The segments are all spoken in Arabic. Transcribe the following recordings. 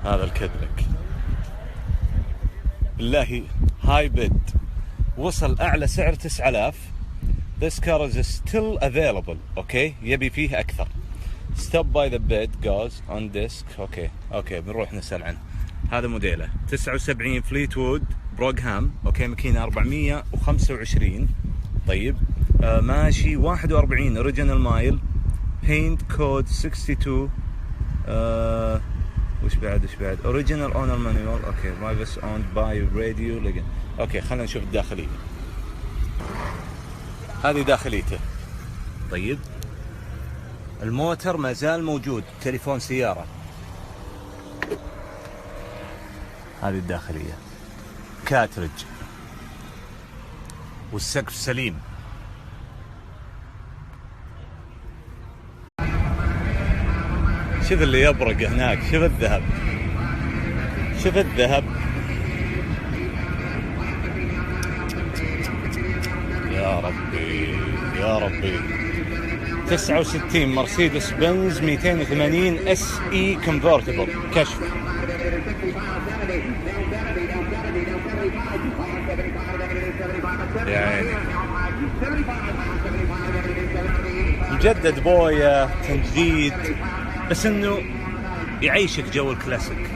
هذا الكادلك بالله هاي بيد، وصل أعلى سعر 9000. This car is still available. اوكي يبي فيه أكثر. Stop by the bed goes on disc. اوكي بنروح نسأل عنه. هذا موديله 79 فليتوود بروغهام. اوكي ماكينة 425. طيب ماشي 41 اوريجينال مايل. بينت كود 62. وش بعد اوريجينال اونر مانيوال. اوكي رايفس اوند باي راديو ليجن. اوكي خلينا نشوف الداخلية. هذه داخليته. طيب الموتر ما زال موجود، تليفون سيارة. هذه الداخلية كاترج، والسقف سليم. شوف اللي يبرق هناك، شوف الذهب، شوف الذهب. يا ربي يا ربي. 69 مرسيدس بنز 280 اس اي كونفرتبل كشف. يا عيني مجدد بويا تجديد، بس انه يعيشك جو الكلاسيك.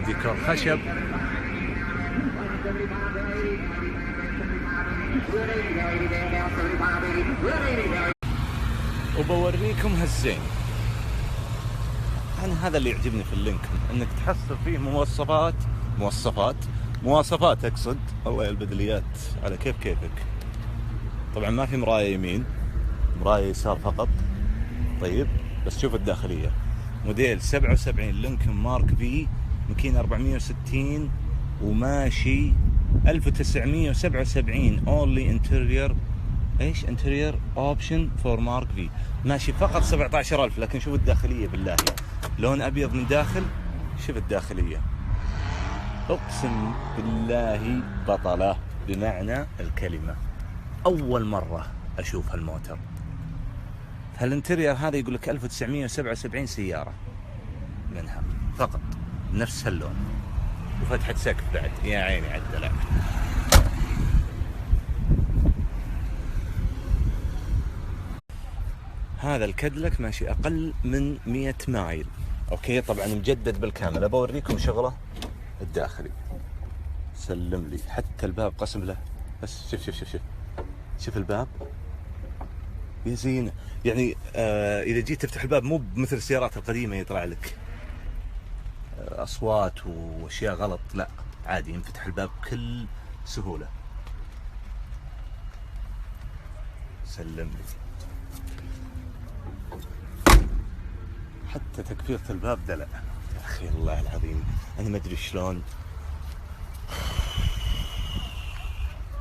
ديكور خشب. وبوريكم هالزين. أنا هذا اللي يعجبني في اللينكن، انك تحصل فيه مواصفات اقصد. الله يا البدليات على كيفك. طبعا ما في مراية يمين، مراية يسار فقط. طيب بس شوف الداخلية. موديل 77 لينكن مارك في، ماكينة 460 وماشي 1977. اونلي انتيريور ايش انتيريور اوبشن فور مارك في، ماشي فقط 17000. لكن شوف الداخلية بالله، لون ابيض من داخل. شوف الداخلية، اقسم بالله بطلة بمعنى الكلمة. اول مرة اشوف هالموتر. هالانتيريور هذا يقول لك 1977 سيارة منها فقط نفس هاللون، وفتحة سقف بعد. يا عيني على الدلع. هذا الكادلك ماشي اقل من 100 مايل. اوكي طبعا مجدد بالكامل. بوريكم شغله الداخلي. سلم لي حتى الباب قسم له. بس شوف الباب يا زينه. يعني اذا جيت تفتح الباب مو مثل السيارات القديمه يطلع لك اصوات واشياء غلط، لا عادي ينفتح الباب بكل سهوله. سلم لي. حتى تكفيرة الباب دلع يا اخي الله العظيم. انا ما ادري شلون.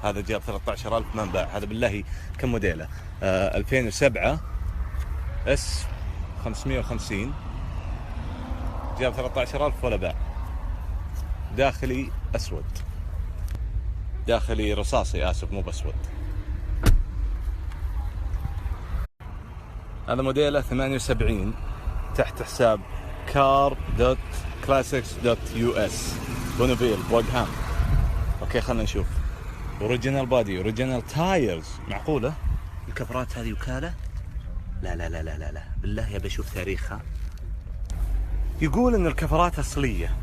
هذا جاب 13000 ما انباع. هذا بالله كم موديله؟ 2007 اس 550 جاب 13000 ولا باع. داخلي اسود، داخلي رصاصي، اسف مو باسود. هذا موديله 78 تحت حساب car.classics.us بونوفيل بروغهام. اوكي خلنا نشوف. اوريجينال بادي، اوريجينال تايرز. معقولة الكفرات هذه وكالة؟ لا لا لا لا لا لا بالله يا بشوف تاريخها. يقول ان الكفرات اصلية.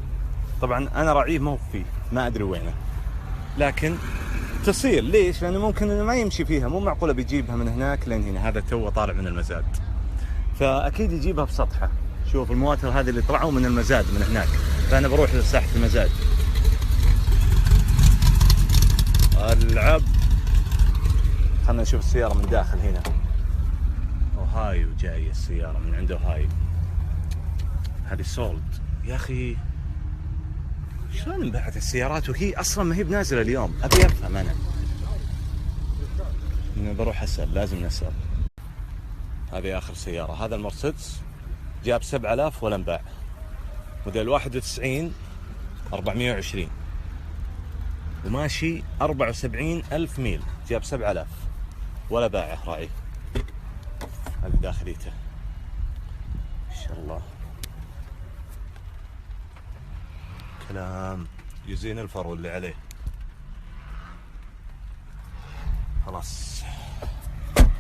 طبعا انا راعيه مو فيه، ما ادري وينه، لكن تصير. ليش؟ لانه ممكن انه ما يمشي فيها. مو معقولة بيجيبها من هناك لين هنا. هذا تو طالع من المزاد، فاكيد يجيبها بسطحة. شوف المواتر هذه اللي طلعوا من المزاد من هناك، فانا بروح لساحة المزاد العب. خلنا نشوف السيارة من داخل هنا. اوهايو جاية السيارة من عنده. اوهايو هذه سولد. يا اخي شلون انباعت السيارات وهي اصلا ما هي بنازلة اليوم؟ ابي افهم انا. بروح اسأل، لازم نسأل. هذه اخر سيارة. هذا المرسيدس جاب 7000 ولا انباع. موديل 91 420 وماشي 74,000 ميل. جاب 7000 ولا باعه راعي. هذه داخليته ما شاء الله، كلام يزين الفرو اللي عليه. خلاص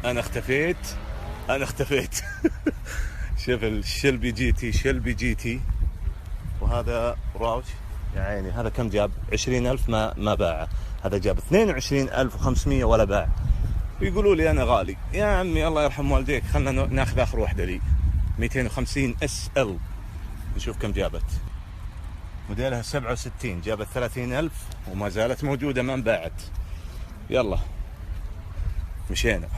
انا اختفيت شوف الشلبي جي تي، وهذا راوش يا عيني. هذا كم جاب؟ 20,000 ما باعه. هذا جاب 22,500 ولا باع. ويقولوا لي انا غالي. يا عمي الله يرحم والديك، خلنا ناخذ اخر واحده لي 250 SL. نشوف كم جابت. موديلها 67، جابت 30,000 وما زالت موجوده ما انباعت. يلا مشينا.